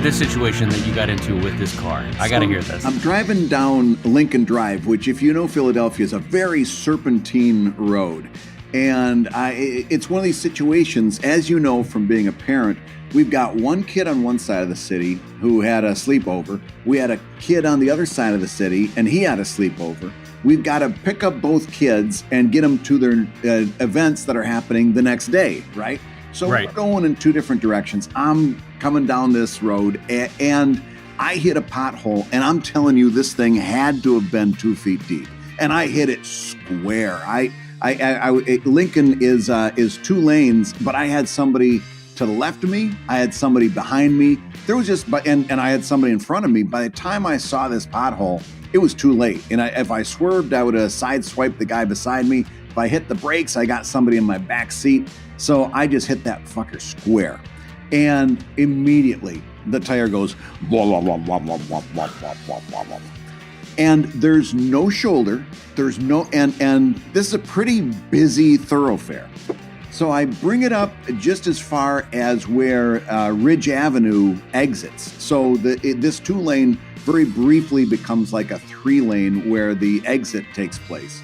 this situation that you got into with this car? I got to hear this. I'm driving down Lincoln Drive, which, if you know Philadelphia, is a very serpentine road. And it's one of these situations, as you know from being a parent, we've got one kid on one side of the city who had a sleepover. We had a kid on the other side of the city, and he had a sleepover. We've got to pick up both kids and get them to their events that are happening the next day, right? So We're going in two different directions. I'm coming down this road, and I hit a pothole, and I'm telling you, this thing had to have been 2 feet deep, and I hit it square. Lincoln is 2 lanes, but I had somebody to the left of me. I had somebody behind me. There was and I had somebody in front of me. By the time I saw this pothole, it was too late. And if I swerved, I would have sideswiped the guy beside me. If I hit the brakes, I got somebody in my back seat. So I just hit that fucker square. And immediately the tire goes, blah, blah, blah, blah, blah, blah, blah, blah, blah, blah, blah. And there's no shoulder. There's no, and this is a pretty busy thoroughfare. So I bring it up just as far as where Ridge Avenue exits. So this 2-lane very briefly becomes like a 3-lane where the exit takes place.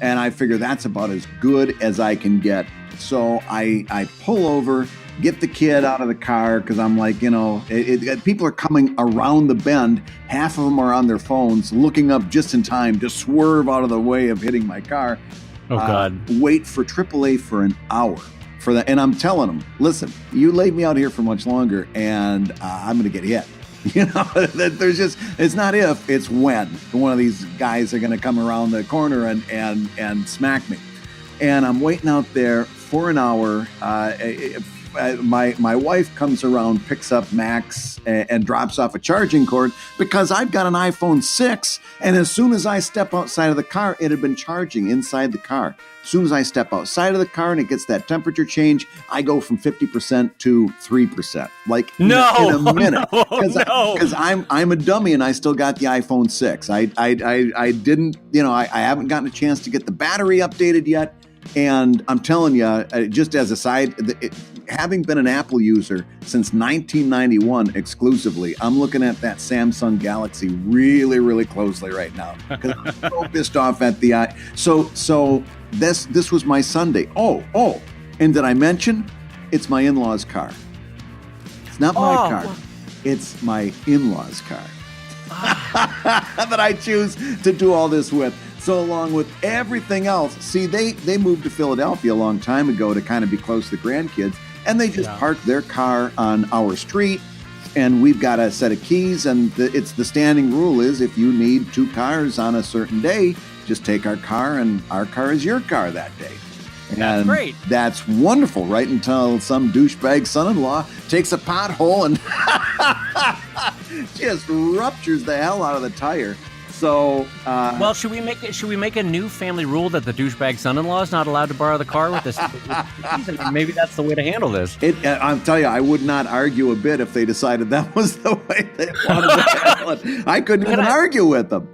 And I figure that's about as good as I can get. So I pull over, get the kid out of the car, because I'm like, people are coming around the bend. Half of them are on their phones, looking up just in time to swerve out of the way of hitting my car. Oh, God. Wait for AAA for an hour for that. And I'm telling them, listen, you laid me out here for much longer, and I'm going to get hit. It's not if, it's when one of these guys are going to come around the corner and smack me. And I'm waiting out there for an hour. My wife comes around, picks up Max, and drops off a charging cord because I've got an iPhone 6. And as soon as I step outside of the car, it had been charging inside the car. As soon as I step outside of the car and it gets that temperature change, I go from 50% to 3%. Like in a minute. Because I'm a dummy and I still got the iPhone 6. I didn't, I haven't gotten a chance to get the battery updated yet. And I'm telling you, just as a side, having been an Apple user since 1991 exclusively, I'm looking at that Samsung Galaxy really, really closely right now because I'm so pissed off at the. So this was my Sunday. Oh, and did I mention it's my in-laws' car? It's not my car. It's my in-laws' car that I choose to do all this with. So along with everything else, see, they moved to Philadelphia a long time ago to kind of be close to the grandkids, and they just park their car on our street, and we've got a set of keys, and it's the standing rule is if you need 2 cars on a certain day, just take our car, and our car is your car that day. And that's great. That's wonderful, right? Until some douchebag son-in-law takes a pothole and just ruptures the hell out of the tire. So, well, should we make a new family rule that the douchebag son-in-law is not allowed to borrow the car with this? Maybe that's the way to handle this. I'll tell you, I would not argue a bit if they decided that was the way they wanted to handle it. I couldn't even argue with them.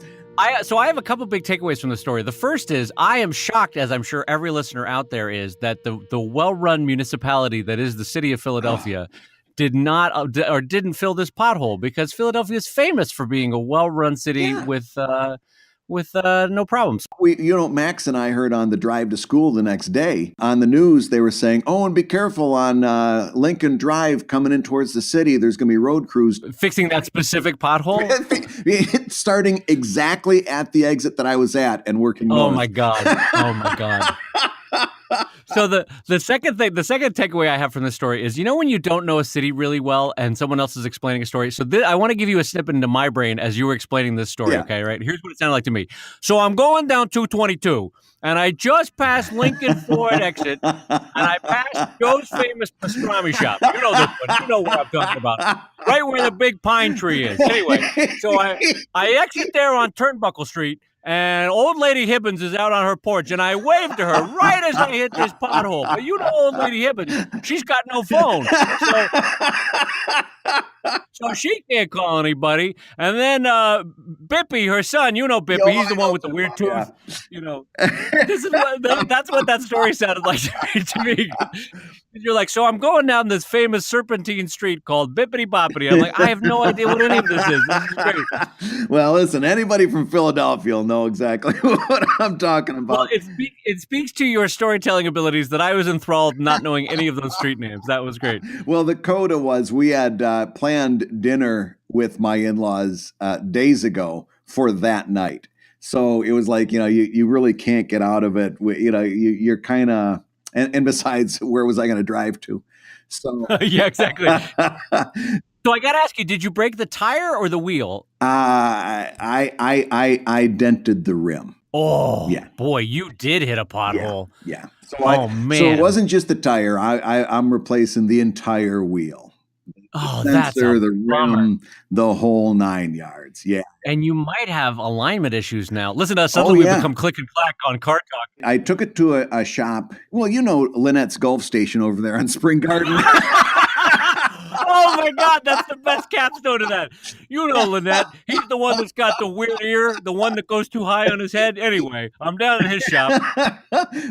So I have a couple big takeaways from the story. The first is I am shocked, as I'm sure every listener out there is, that the well-run municipality that is the city of Philadelphia did not or didn't fill this pothole, because Philadelphia is famous for being a well-run city with no problems. Max and I heard on the drive to school the next day on the news, they were saying, and be careful on Lincoln Drive coming in towards the city. There's going to be road crews. Fixing that specific pothole? Starting exactly at the exit that I was at and working north. Oh, my God. So the second takeaway I have from this story is, when you don't know a city really well and someone else is explaining a story. So I want to give you a snippet into my brain as you were explaining this story. Yeah. Okay, right? Here's what it sounded like to me. So I'm going down 222 and I just passed Lincoln Ford exit and I passed Joe's famous pastrami shop. You know this one. You know what I'm talking about. Right where the big pine tree is. Anyway, so I exit there on Turnbuckle Street. and old lady Hibbins is out on her porch, and I waved to her right as I hit this pothole. But you know old lady Hibbins, she's got no phone. So she can't call anybody. And then Bippy, her son, you know Bippy, he's the one with the weird tooth. Yeah. You know, that's what that story sounded like to me. You're like, so I'm going down this famous serpentine street called Bippity Boppity. I'm like, I have no idea what any of this is. This is great. Well, listen, anybody from Philadelphia will know exactly what I'm talking about. Well, it speaks to your storytelling abilities that I was enthralled not knowing any of those street names. That was great. Well, the coda was we had planned dinner with my in-laws days ago for that night. So it was like, you really can't get out of it. You're kind of... And besides, where was I going to drive to? So yeah, exactly. So I got to ask you, did you break the tire or the wheel? I dented the rim. Oh, yeah. Boy, you did hit a pothole. Yeah. So man. So it wasn't just the tire. I'm replacing the entire wheel. Oh, that's the rim, the whole 9 yards. Yeah. And you might have alignment issues now. Listen to us. Suddenly we've become click and clack on Car Talk. I took it to a shop. Well, Lynette's Golf Station over there on Spring Garden. Oh, my God. That's the best capstone to that. You know Lynette. He's the one that's got the weird ear, the one that goes too high on his head. Anyway, I'm down at his shop.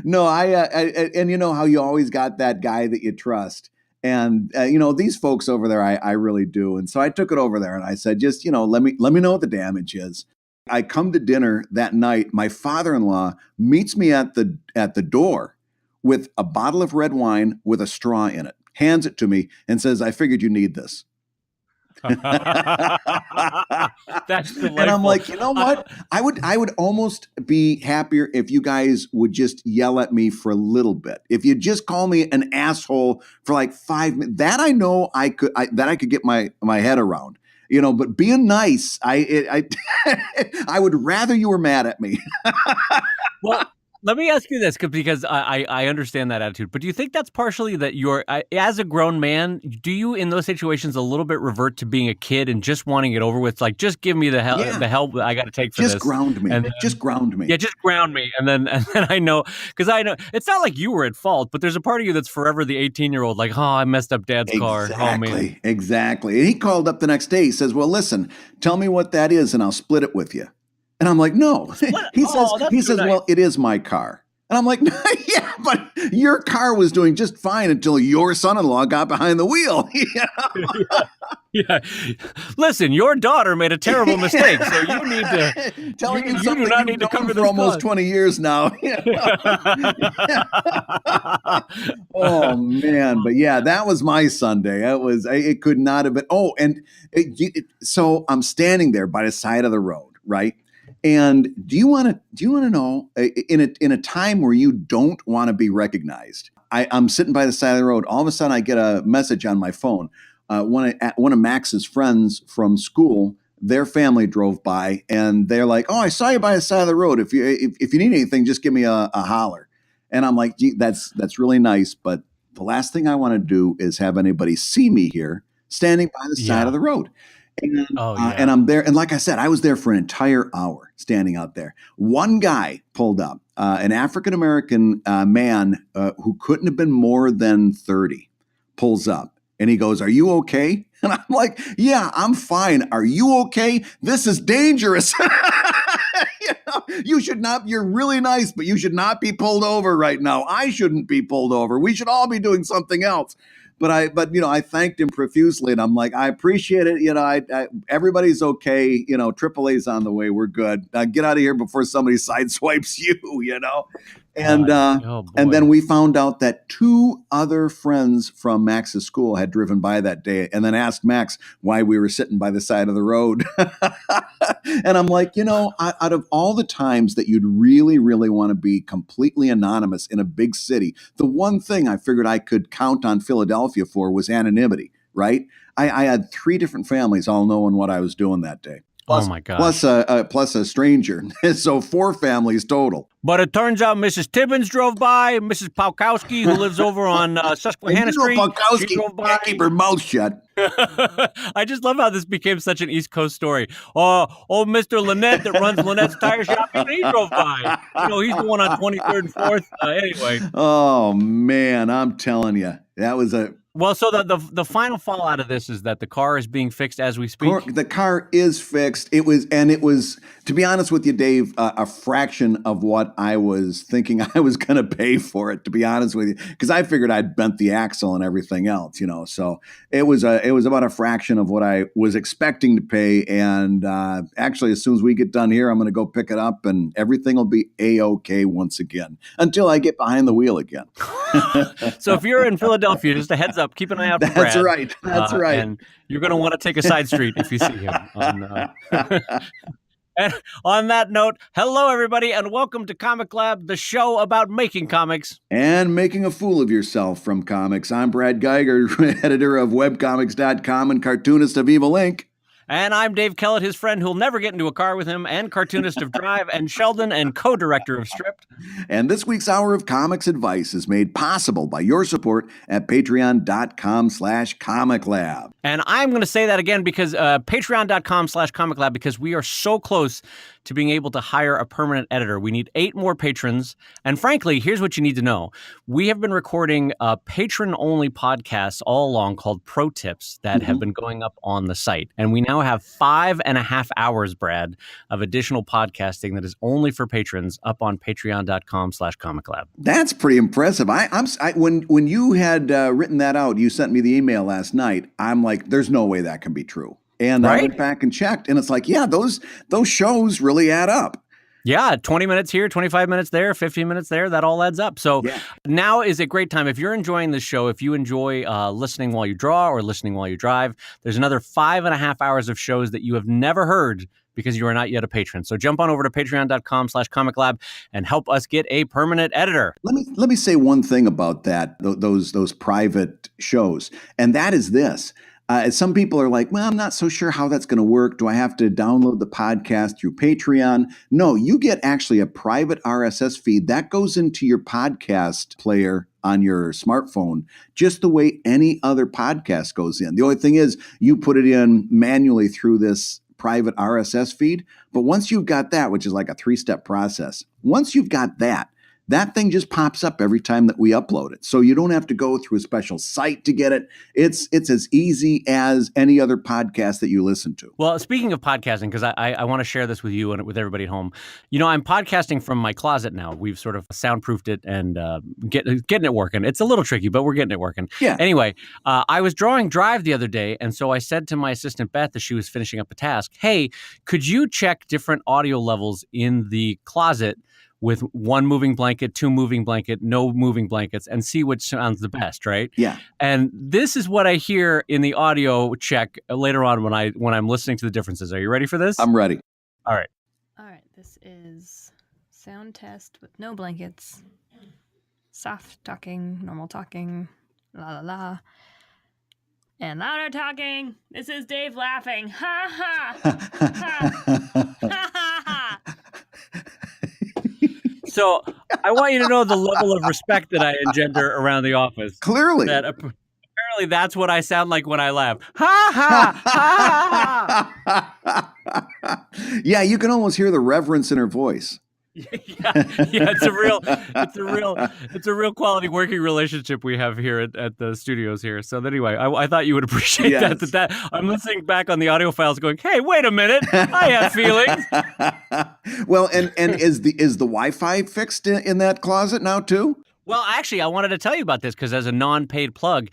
No, and you know how you always got that guy that you trust. And, these folks over there, I really do. And so I took it over there and I said, just, let me know what the damage is. I come to dinner that night. My father-in-law meets me at the door with a bottle of red wine with a straw in it, hands it to me and says, I figured you need this. That's delightful. And I'm like, you know what? I would almost be happier if you guys would just yell at me for a little bit. If you just call me an asshole for like 5 minutes, that I know I could get my head around. But being nice, I would rather you were mad at me. Well, let me ask you this, because I understand that attitude, but do you think that's partially that you're, as a grown man, do you in those situations a little bit revert to being a kid and just wanting it over with? Like, just give me the help I got to take for this. Just ground me. Just ground me. Yeah, just ground me. And then I know, because I know, it's not like you were at fault, but there's a part of you that's forever the 18-year-old, like, oh, I messed up Dad's car. Oh, man. Exactly. And he called up the next day. He says, well, listen, tell me what that is and I'll split it with you. And I'm like, no. He says, well, it is my car. And I'm like, yeah, but your car was doing just fine until your son-in-law got behind the wheel. Yeah. Listen, your daughter made a terrible mistake, so you need to. You do not need to cover this for almost 20 years now. Oh man, but yeah, that was my Sunday. It could not have been. Oh, and so I'm standing there by the side of the road, right? And do you want to know in a time where you don't want to be recognized? I'm sitting by the side of the road. All of a sudden, I get a message on my phone. One of Max's friends from school, their family drove by, and they're like, "Oh, I saw you by the side of the road. If you need anything, just give me a holler." And I'm like, "Gee, that's really nice, but the last thing I want to do is have anybody see me here standing by the side of the road." And I'm there. And like I said, I was there for an entire hour standing out there. One guy pulled up, an African-American man who couldn't have been more than 30, pulls up and he goes, "Are you okay?" And I'm like, "Yeah, I'm fine. Are you okay? This is dangerous." You should not, you're really nice, but you should not be pulled over right now. I shouldn't be pulled over. We should all be doing something else. But I thanked him profusely, and I'm like, I appreciate it. Everybody's okay. AAA's on the way. We're good. Get out of here before somebody sideswipes you. And and then we found out that 2 other friends from Max's school had driven by that day, and then asked Max why we were sitting by the side of the road. And I'm like, out of all the times that you'd really, really want to be completely anonymous in a big city, the one thing I figured I could count on Philadelphia for was anonymity, right? I had 3 different families all knowing what I was doing that day. Oh my gosh. Plus a stranger. So 4 families total. But it turns out Mrs. Tibbins drove by, Mrs. Palkowski, who lives over on Susquehanna Street, she drove by. Can't keep her mouth shut. I just love how this became such an East Coast story. Old Mr. Lynette that runs Lynette's Tire Shop, he drove by. He's the one on 23rd and 4th. Anyway. Oh, man, I'm telling you. That was a... Well, so the final fallout of this is that the car is being fixed as we speak. The car is fixed. It was, to be honest with you, Dave, a fraction of what I was thinking I was going to pay for it, to be honest with you, because I figured I'd bent the axle and everything else, so it was about a fraction of what I was expecting to pay. And actually, as soon as we get done here, I'm going to go pick it up and everything will be A-OK once again until I get behind the wheel again. So if you're in Philadelphia, just a heads up, keep an eye out for Brad. That's right. And you're going to want to take a side street if you see him. And on that note, hello, everybody, and welcome to Comic Lab, the show about making comics. And making a fool of yourself from comics. I'm Brad Guigar, editor of webcomics.com and cartoonist of Evil Inc. And I'm Dave Kellett, his friend who'll never get into a car with him, and cartoonist of Drive, and Sheldon, and co-director of Stripped. And this week's Hour of Comics Advice is made possible by your support at patreon.com/comiclab. And I'm going to say that again because patreon.com/comiclab, because we are so close to being able to hire a permanent editor. We need 8 more patrons. And frankly, here's what you need to know. We have been recording patron-only podcasts all along called ProTips that have been going up on the site. And we now have 5.5 hours, Brad, of additional podcasting that is only for patrons up on patreon.com/comiclab. That's pretty impressive. When you had written that out, you sent me the email last night. I'm like, there's no way that can be true. And right? I went back and checked, and it's like, yeah, those shows really add up. Yeah, 20 minutes here, 25 minutes there, 15 minutes there, that all adds up. So Now is a great time. If you're enjoying this show, if you enjoy listening while you draw or listening while you drive, there's another 5.5 hours of shows that you have never heard because you are not yet a patron. So jump on over to patreon.com/comiclab and help us get a permanent editor. Let me say one thing about that, those private shows, and that is this. Some people are like, well, I'm not so sure how that's going to work. Do I have to download the podcast through Patreon? No, you get actually a private RSS feed that goes into your podcast player on your smartphone, just the way any other podcast goes in. The only thing is you put it in manually through this private RSS feed. But once you've got that, which is like a 3-step process, once you've got that thing just pops up every time that we upload it. So you don't have to go through a special site to get it. It's as easy as any other podcast that you listen to. Well, speaking of podcasting, because I want to share this with you and with everybody at home. I'm podcasting from my closet now. We've sort of soundproofed it and getting it working. It's a little tricky, but we're getting it working. Yeah. Anyway, I was drawing Drive the other day, and so I said to my assistant, Beth, as she was finishing up a task, hey, could you check different audio levels in the closet with 1 moving blanket, 2 moving blanket, no moving blankets, and see which sounds the best, right? Yeah. And this is what I hear in the audio check later on when I'm listening to the differences. Are you ready for this? I'm ready. All right. This is sound test with no blankets. Soft talking, normal talking, la la la. And louder talking. This is Dave laughing. Ha ha. Ha ha ha. So I want you to know the level of respect that I engender around the office. Clearly. That apparently that's what I sound like when I laugh. Ha ha ha ha. Yeah, you can almost hear the reverence in her voice. Yeah, it's a real quality working relationship we have here at the studios here. So anyway, I thought you would appreciate that I'm listening back on the audio files going, hey, wait a minute, I have feelings. Well, and is the Wi-Fi fixed in that closet now too? Well, actually, I wanted to tell you about this because as a non-paid plug,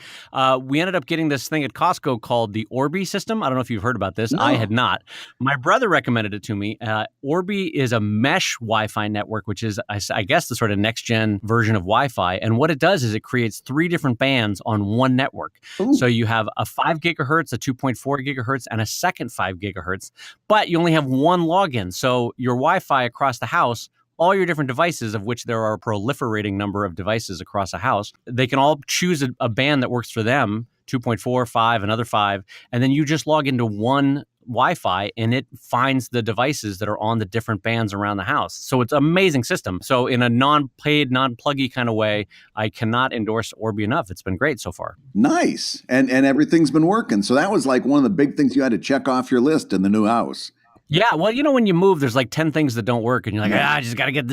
we ended up getting this thing at Costco called the Orbi system. I don't know if you've heard about this. No. I had not. My brother recommended it to me. Orbi is a mesh Wi-Fi network, which is, I guess, the sort of next-gen version of Wi-Fi. And what it does is it creates 3 different bands on one network. Ooh. So you have a 5 gigahertz, a 2.4 gigahertz, and a second 5 gigahertz. But you only have one login. So your Wi-Fi across the house, all your different devices, of which there are a proliferating number of devices across a house, they can all choose a band that works for them, 2.4, 5, another 5, and then you just log into one Wi-Fi, and it finds the devices that are on the different bands around the house. So it's an amazing system. So in a non-paid, non-pluggy kind of way, I cannot endorse Orbi enough. It's been great so far. Nice. And everything's been working. So that was like one of the big things you had to check off your list in the new house. Yeah, well, when you move, there's like 10 things that don't work, and you're like, I just got to get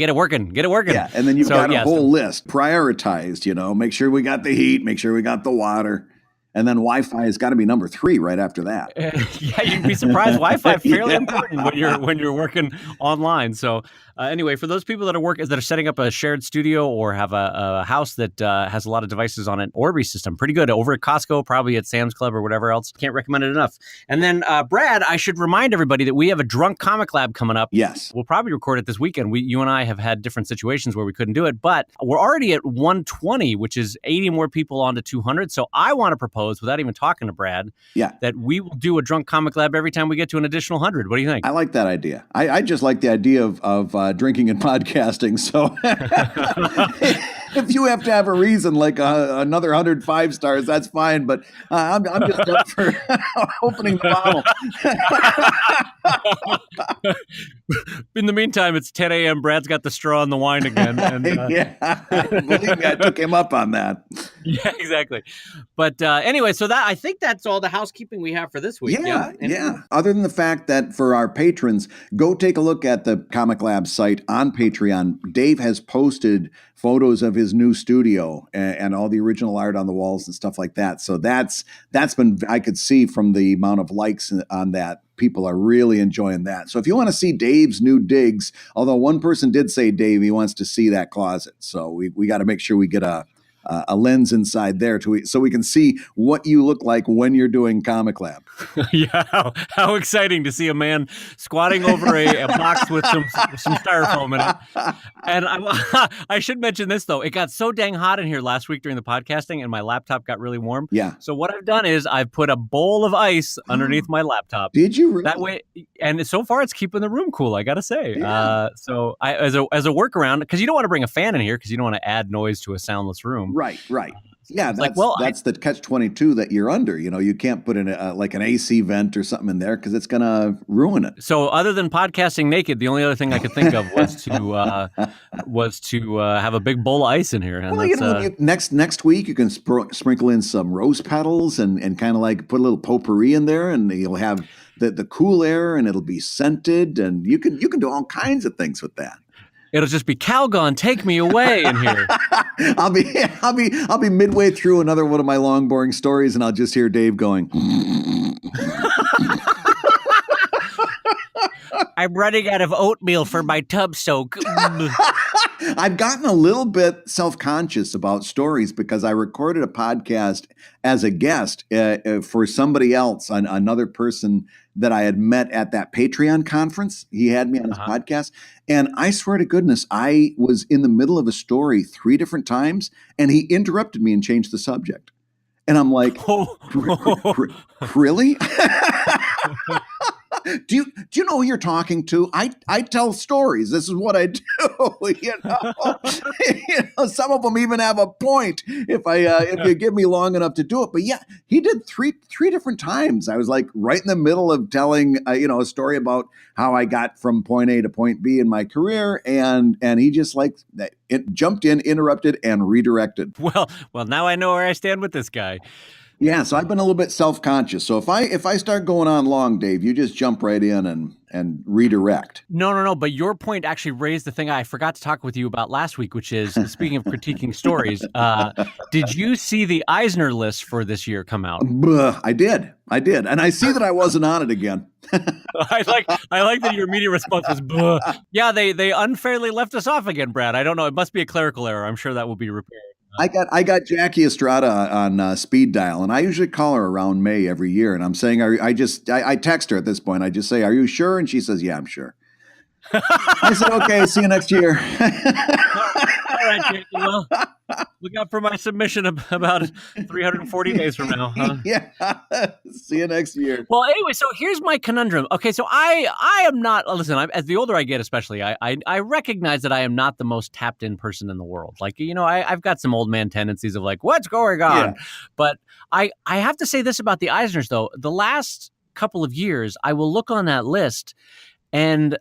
it working. Yeah, and then you've got a whole list prioritized. Make sure we got the heat, make sure we got the water, and then Wi-Fi has got to be number 3 right after that. Yeah, you'd be surprised. Wi-Fi is fairly important when you're working online. So anyway, for those people that are setting up a shared studio or have a house that has a lot of devices on it, Orbi system, pretty good. Over at Costco, probably at Sam's Club or whatever else. Can't recommend it enough. And then, Brad, I should remind everybody that we have a Drunk Comic Lab coming up. Yes. We'll probably record it this weekend. You and I have had different situations where we couldn't do it, but we're already at 120, which is 80 more people onto 200. So I want to propose, without even talking to Brad, that we will do a Drunk Comic Lab every time we get to an additional 100. What do you think? I like that idea. I just like the idea of drinking and podcasting. So if you have to have a reason, like another 105 stars, that's fine. But I'm just up for opening the bottle. In the meantime, it's 10 a.m. Brad's got the straw in the wine again. And, yeah, believe me, I took him up on that. Yeah, exactly. But anyway, so I think that's all the housekeeping we have for this week. Yeah. Other than the fact that for our patrons, go take a look at the Comic Lab site on Patreon. Dave has posted photos of his new studio and all the original art on the walls and stuff like that. So that's been, I could see from the amount of likes on that, people are really enjoying that. So if you want to see Dave's new digs, although one person did say, Dave, he wants to see that closet. So we got to make sure we get a lens inside there so we can see what you look like when you're doing Comic Lab. Yeah, how exciting to see a man squatting over a box with some styrofoam in it. And I should mention this, though. It got so dang hot in here last week during the podcasting, and my laptop got really warm. Yeah. So what I've done is I've put a bowl of ice underneath my laptop. Did you really? That way, and so far it's keeping the room cool, I got to say. Yeah. So as a workaround, because you don't want to bring a fan in here because you don't want to add noise to a soundless room. Right. Yeah, that's the catch-22 that you're under. You can't put in like an AC vent or something in there because it's going to ruin it. So other than podcasting naked, the only other thing I could think of was to have a big bowl of ice in here. And well, next week you can sprinkle in some rose petals and kind of like put a little potpourri in there, and you'll have the cool air, and it'll be scented, and you can do all kinds of things with that. It'll just be Calgon, take me away in here. I'll be midway through another one of my long, boring stories, and I'll just hear Dave going. I'm running out of oatmeal for my tub soak. I've gotten a little bit self-conscious about stories because I recorded a podcast as a guest for somebody else, another person that I had met at that Patreon conference. He had me on his podcast. And I swear to goodness, I was in the middle of a story 3 different times, and he interrupted me and changed the subject. And I'm like, really? Do you know who you're talking to? I tell stories. This is what I do. Some of them even have a point if you give me long enough to do it. But yeah, he did three different times. I was like right in the middle of telling a story about how I got from point A to point B in my career, and he just it jumped in, interrupted, and redirected. Well, now I know where I stand with this guy. Yeah, so I've been a little bit self-conscious. So if I start going on long, Dave, you just jump right in and redirect. No. But your point actually raised the thing I forgot to talk with you about last week, which is, speaking of critiquing stories, did you see the Eisner list for this year come out? I did. And I see that I wasn't on it again. I like that your immediate response was, "Buh." Yeah, they unfairly left us off again, Brad. I don't know. It must be a clerical error. I'm sure that will be repaired. I got Jackie Estrada on speed dial, and I usually call her around May every year. And I'm saying, I text her at this point. I just say, "Are you sure?" And she says, "Yeah, I'm sure." I said, "Okay, see you next year." All right, Jackie. Well, look out for my submission about 340 days from now. Huh? Yeah. See you next year. Well, anyway, so here's my conundrum. Okay, so I am not, listen, as the older I get especially, I recognize that I am not the most tapped in person in the world. Like, I've got some old man tendencies of like, what's going on? Yeah. But I have to say this about the Eisners, though. The last couple of years, I will look on that list, and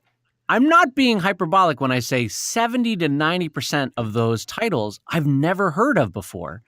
I'm not being hyperbolic when I say 70 to 90% of those titles I've never heard of before.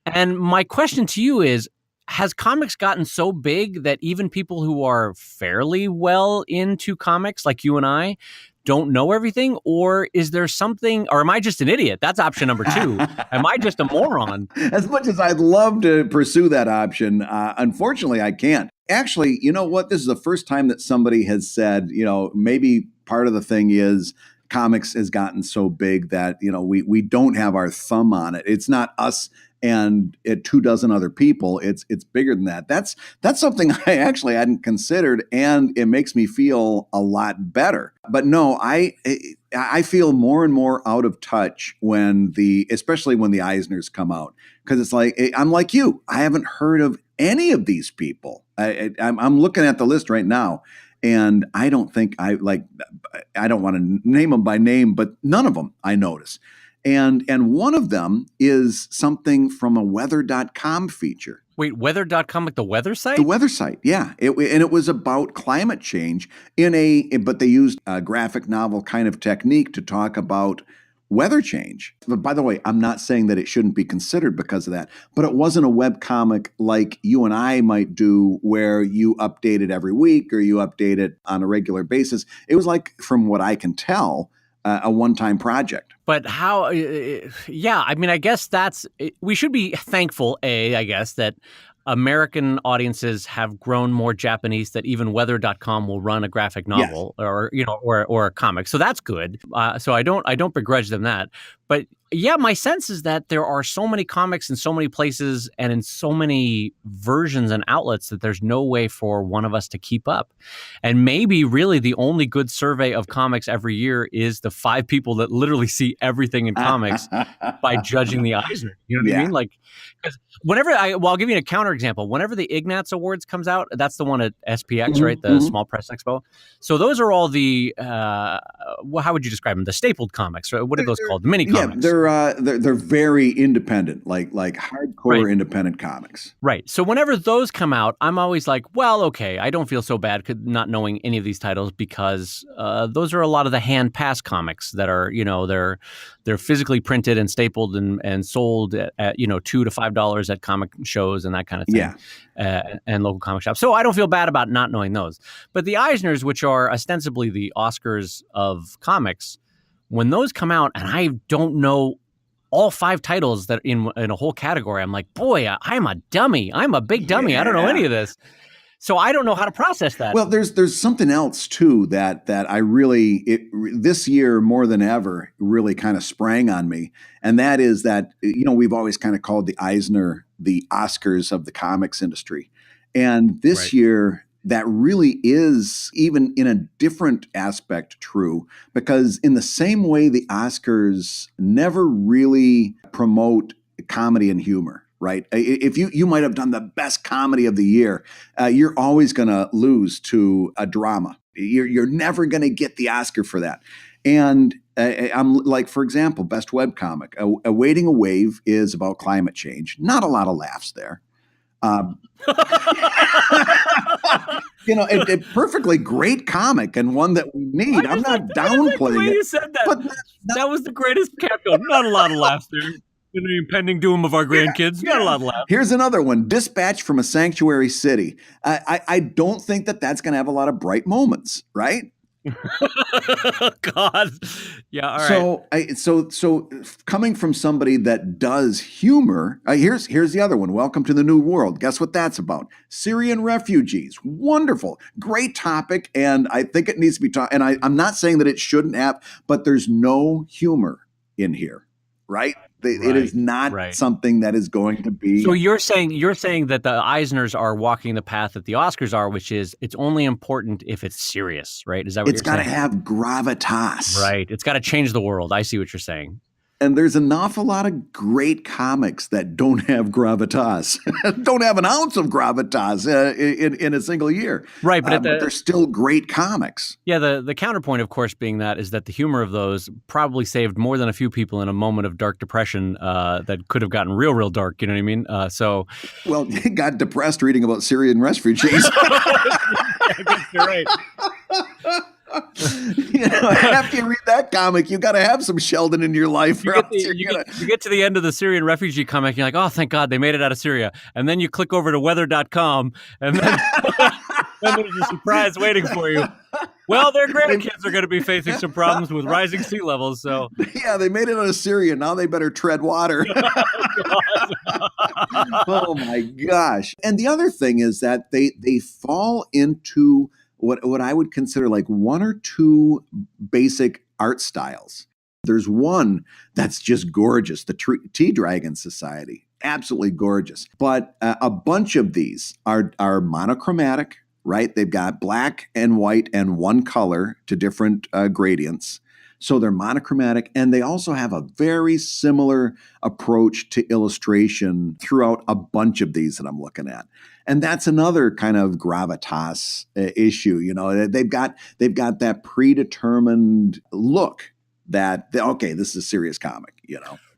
And my question to you is, has comics gotten so big that even people who are fairly well into comics, like you and I, don't know everything? Or is there something, or am I just an idiot? That's option number 2. Am I just a moron? As much as I'd love to pursue that option, unfortunately, I can't. Actually, you know what? This is the first time that somebody has said, maybe part of the thing is comics has gotten so big that, we don't have our thumb on it. It's not us and 24 other people. It's bigger than that. That's something I actually hadn't considered, and it makes me feel a lot better. But no, I feel more and more out of touch especially when the Eisners come out, because it's like, I'm like you. I haven't heard of any of these people. I'm looking at the list right now, and I don't think I don't want to name them by name, but none of them I notice. And one of them is something from a weather.com feature. Wait, weather.com, like the weather site? The weather site, yeah. It was about climate change but they used a graphic novel kind of technique to talk about weather change. But by the way, I'm not saying that it shouldn't be considered because of that, but it wasn't a web comic like you and I might do where you update it every week or you update it on a regular basis. It was like, from what I can tell, a one-time project. But how, yeah, I mean, I guess we should be thankful, I guess, that American audiences have grown more Japanese, that even weather.com will run a graphic novel or a comic. So that's good. So I don't begrudge them that. But yeah, my sense is that there are so many comics in so many places and in so many versions and outlets that there's no way for one of us to keep up. And maybe really the only good survey of comics every year is the 5 people that literally see everything in comics by judging the Eisner. You know what I mean? Like, because I'll give you a counter example. Whenever the Ignatz Awards comes out, that's the one at SPX, right? The Small Press Expo. So those are all the, how would you describe them? The stapled comics, right? What are those called? The mini comics. Yeah, they're very independent, like hardcore independent comics. Right. So whenever those come out, I'm always like, well, okay, I don't feel so bad not knowing any of these titles, because those are a lot of the hand pass comics that are, they're physically printed and stapled and sold at $2 to $5 at comic shows and that kind of thing. Yeah. And local comic shops. So I don't feel bad about not knowing those. But the Eisners, which are ostensibly the Oscars of comics, when those come out and I don't know all 5 titles that in a whole category, I'm like, boy, I'm a dummy. I'm a big dummy. Yeah. I don't know any of this. So I don't know how to process that. Well, there's something else too that I really this year more than ever really kind of sprang on me, and that is that we've always kind of called the Eisner the Oscars of the comics industry, and this year that really is, even in a different aspect, true, because in the same way the Oscars never really promote comedy and humor. Right. If you might have done the best comedy of the year, you're always going to lose to a drama. You're never going to get the Oscar for that. And I'm like, for example, best webcomic, Awaiting a Wave is about climate change. Not a lot of laughs there. A perfectly great comic and one that we need. I'm not downplaying it. You said that. But that was the greatest cameo. Not a lot of laughs there. In the impending doom of our grandkids. Not a lot of laughs. Here's another one. Dispatch from a Sanctuary City. I don't think that's going to have a lot of bright moments, right? God. Yeah, all right. So coming from somebody that does humor, here's the other one. Welcome to the New World. Guess what that's about? Syrian refugees. Wonderful. Great topic, and I think it needs to be taught. And I'm not saying that it shouldn't have, but there's no humor in here, right? It is not something that is going to be. So you're saying that the Eisners are walking the path that the Oscars are, which is it's only important if it's serious, right? Is that what you're saying? It's got to have gravitas. Right. It's got to change the world. I see what you're saying. And there's an awful lot of great comics that don't have gravitas, don't have an ounce of gravitas in a single year. Right, but but they're still great comics. Yeah, the counterpoint, of course, being that is that the humor of those probably saved more than a few people in a moment of dark depression that could have gotten real dark. You know what I mean? Well, you got depressed reading about Syrian refugees. I guess you're right. After you read that comic, you got to have some Sheldon in your life. You get to the end of the Syrian refugee comic, and you're like, oh, thank God they made it out of Syria. And then you click over to weather.com, and then, then there's a surprise waiting for you. Well, their grandkids are going to be facing some problems with rising sea levels. So yeah, they made it out of Syria. Now they better tread water. Oh my gosh! And the other thing is that they fall into what I would consider like one or two basic art styles. There's one that's just gorgeous, the Tea Dragon Society, absolutely gorgeous. But a bunch of these are monochromatic, right? They've got black and white and one color to different gradients. So they're monochromatic, and they also have a very similar approach to illustration throughout a bunch of these that I'm looking at. And that's another kind of gravitas issue. They've got that predetermined look that, okay, this is a serious comic,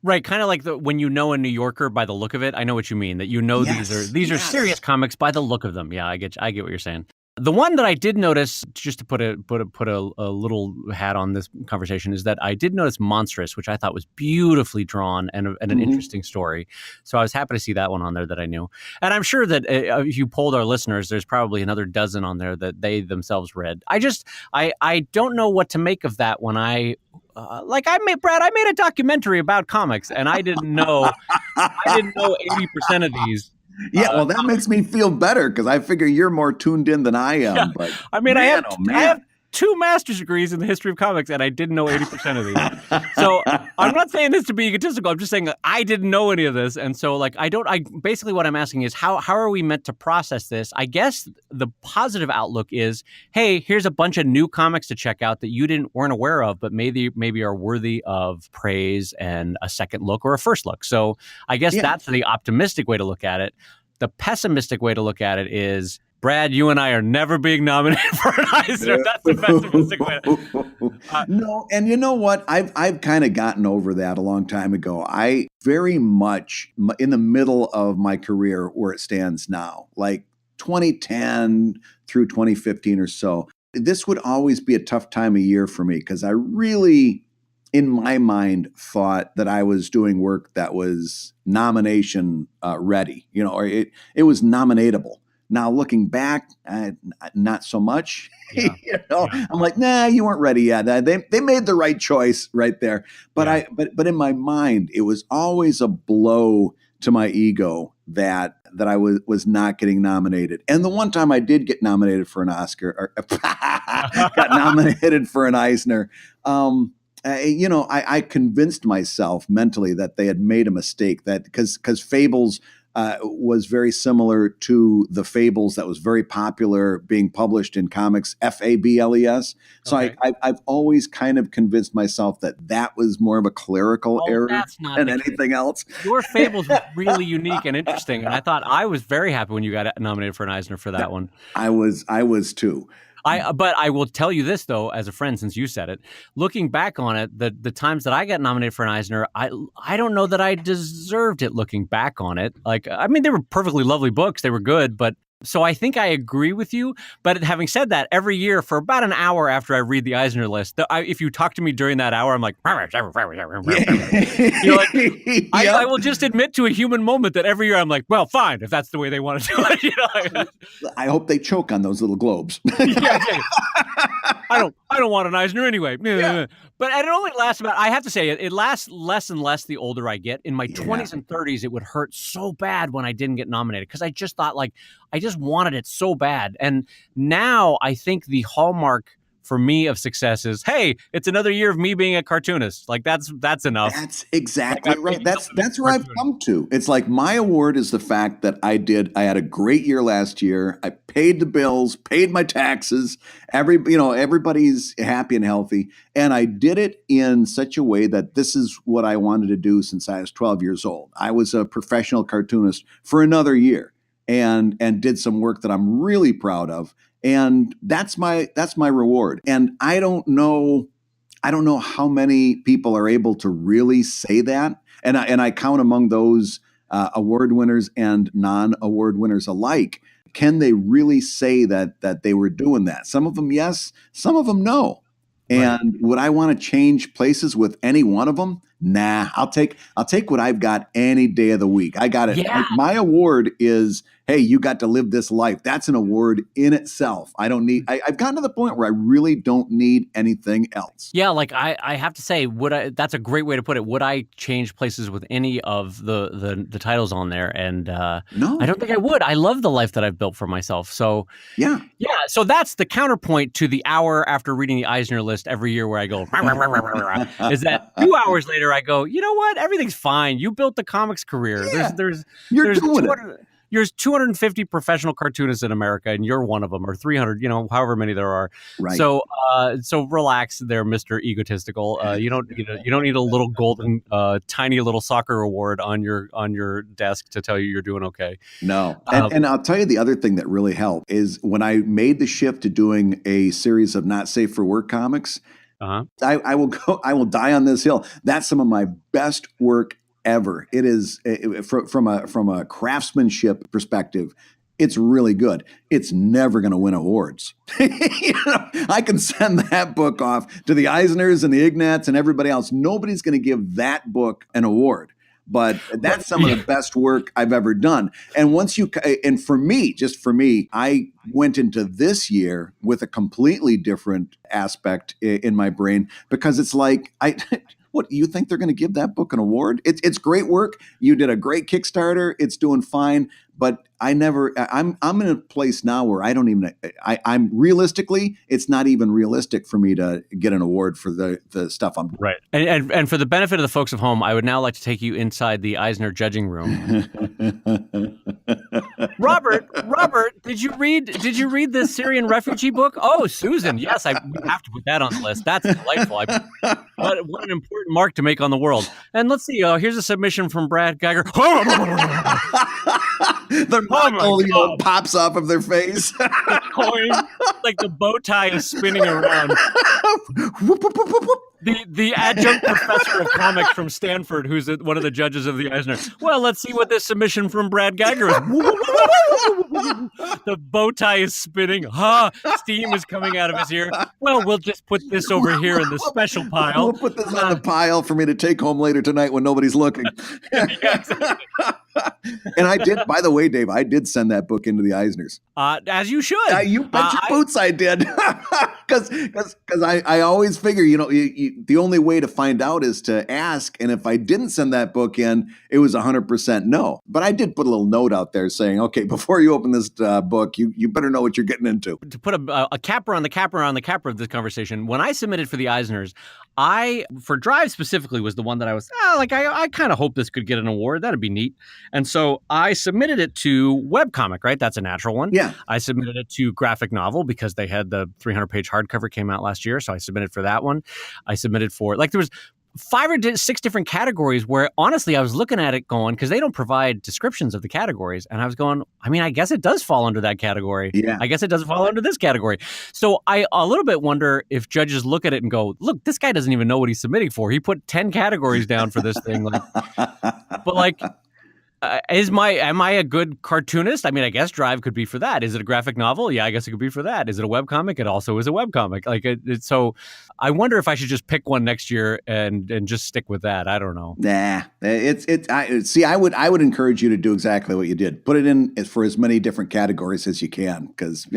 Right, kind of like when you know a New Yorker by the look of it. I know what you mean, that Yes, these are serious comics by the look of them. Yeah, I get what you're saying. The one that I did notice, just to put a little hat on this conversation, is that I did notice Monstrous, which I thought was beautifully drawn and an interesting story. So I was happy to see that one on there that I knew. And I'm sure that if you polled our listeners, there's probably another dozen on there that they themselves read. I don't know what to make of that when I made a documentary about comics, and I didn't know 80% of these. Yeah, well, that makes me feel better because I figure you're more tuned in than I am. Yeah. But I mean, I have 2 master's degrees in the history of comics, and I didn't know 80% of these. So I'm not saying this to be egotistical. I'm just saying that I didn't know any of this, and so basically what I'm asking is how are we meant to process this? I guess the positive outlook is, hey, here's a bunch of new comics to check out that you weren't aware of, but maybe are worthy of praise and a second look or a first look. So I guess that's the optimistic way to look at it. The pessimistic way to look at it is, Brad, you and I are never being nominated for an Eisner. That's the pessimistic way. No, and you know what? I've kind of gotten over that a long time ago. I very much in the middle of my career where it stands now, like 2010 through 2015 or so. This would always be a tough time of year for me because I really, in my mind, thought that I was doing work that was nomination ready, or it was nominatable. Now, looking back, not so much. Yeah. I'm like, nah, you weren't ready yet. They made the right choice right there. But but in my mind, it was always a blow to my ego that I was not getting nominated. And the one time I did get nominated for an Oscar, or got nominated for an Eisner, I convinced myself mentally that they had made a mistake. That because Fables was very similar to the Fables that was very popular being published in comics, Fables. So Okay. I've always kind of convinced myself that was more of a clerical error than anything else. Your Fables was really unique and interesting, and I was very happy when you got nominated for an Eisner for that one. I was too. But I will tell you this, though, as a friend, since you said it, looking back on it, the times that I got nominated for an Eisner, I don't know that I deserved it looking back on it. They were perfectly lovely books. They were good, but so I think I agree with you. But having said that, every year for about an hour after I read the Eisner list, if you talk to me during that hour, I'm like, I will just admit to a human moment that every year I'm like, well, fine, if that's the way they want to do it. I hope they choke on those little globes. I don't want an Eisner anyway. Yeah. But it only lasts I have to say, it lasts less and less the older I get. In my 20s and 30s, it would hurt so bad when I didn't get nominated because I just thought I just wanted it so bad. And now I think the hallmark for me of success is, hey, it's another year of me being a cartoonist. Like that's enough. That's exactly Like, right. That's where I've come to. It's like my award is the fact that I had a great year last year. I paid the bills, paid my taxes. Everybody's happy and healthy. And I did it in such a way that this is what I wanted to do since I was 12 years old. I was a professional cartoonist for another year and did some work that I'm really proud of. And that's my reward. And I don't know how many people are able to really say that. And I count among those award winners and non-award winners alike. Can they really say that they were doing that? Some of them, yes. Some of them, no. And would I want to change places with any one of them? Nah, I'll take what I've got any day of the week. I got it. Yeah. My award is, hey, you got to live this life. That's an award in itself. I've gotten to the point where I really don't need anything else. Yeah, like I have to say, that's a great way to put it. Would I change places with any of the titles on there? And no, I don't think I would. I love the life that I've built for myself. So yeah. So that's the counterpoint to the hour after reading the Eisner list every year where I go, is that 2 hours later I go, you know what? Everything's fine. You built the comics career. Yeah, There's doing it. There's 250 professional cartoonists in America, and you're one of them, or 300, however many there are. Right. So relax there, Mr. Egotistical. You don't need a little golden, tiny little soccer award on your desk to tell you you're doing okay. No. And I'll tell you the other thing that really helped is when I made the shift to doing a series of Not Safe for Work comics. I will die on this hill. That's some of my best work ever. It is from a craftsmanship perspective. It's really good. It's never going to win awards. I can send that book off to the Eisners and the Ignats and everybody else. Nobody's going to give that book an award. But that's some of the best work I've ever done. And for me, I went into this year with a completely different aspect in my brain, because it's like, what, you think they're going to give that book an award? It's great work. You did a great Kickstarter. It's doing fine. But I'm in a place now where I'm realistically, it's not even realistic for me to get an award for the stuff I'm doing. Right. And for the benefit of the folks at home, I would now like to take you inside the Eisner judging room. Robert, did you read the Syrian refugee book? Oh, Susan, yes, we have to put that on the list. That's delightful. What an important mark to make on the world. And let's see, here's a submission from Brad Guigar. The knuckle pops off of their face. The coin, like the bow tie is spinning around. The adjunct professor of comics from Stanford, who's one of the judges of the Eisner. Well, let's see what this submission from Brad Guigar is. The bow tie is spinning. Steam is coming out of his ear. Well, we'll just put this over here in the special pile. We'll put this on the pile for me to take home later tonight when nobody's looking. And I did, by the way, Dave, I did send that book into the Eisners. As you should. You bet your boots I did. Because I always figure, the only way to find out is to ask. And if I didn't send that book in, it was 100% no. But I did put a little note out there saying, okay, before you open this book, you better know what you're getting into. To put a capper on the capper on the capper of this conversation, when I submitted for the Eisners, for Drive specifically, was the one that I was I kind of hope this could get an award. That'd be neat. And so I submitted it to webcomic, right? That's a natural one. Yeah. I submitted it to graphic novel because they had the 300-page hardcover came out last year. So I submitted for that one. I submitted for, there was 5 or 6 different categories where honestly I was looking at it going, because they don't provide descriptions of the categories, and I was going, I guess it does fall under that category. Yeah. I guess it does fall under this category. So I a little bit wonder if judges look at it and go, look, this guy doesn't even know what he's submitting for. He put 10 categories down for this thing. Am I a good cartoonist? I guess Drive could be for that. Is it a graphic novel? Yeah, I guess it could be for that. Is it a webcomic? It also is a webcomic. So I wonder if I should just pick one next year and just stick with that. I don't know. Nah, I would encourage you to do exactly what you did. Put it in for as many different categories as you can, because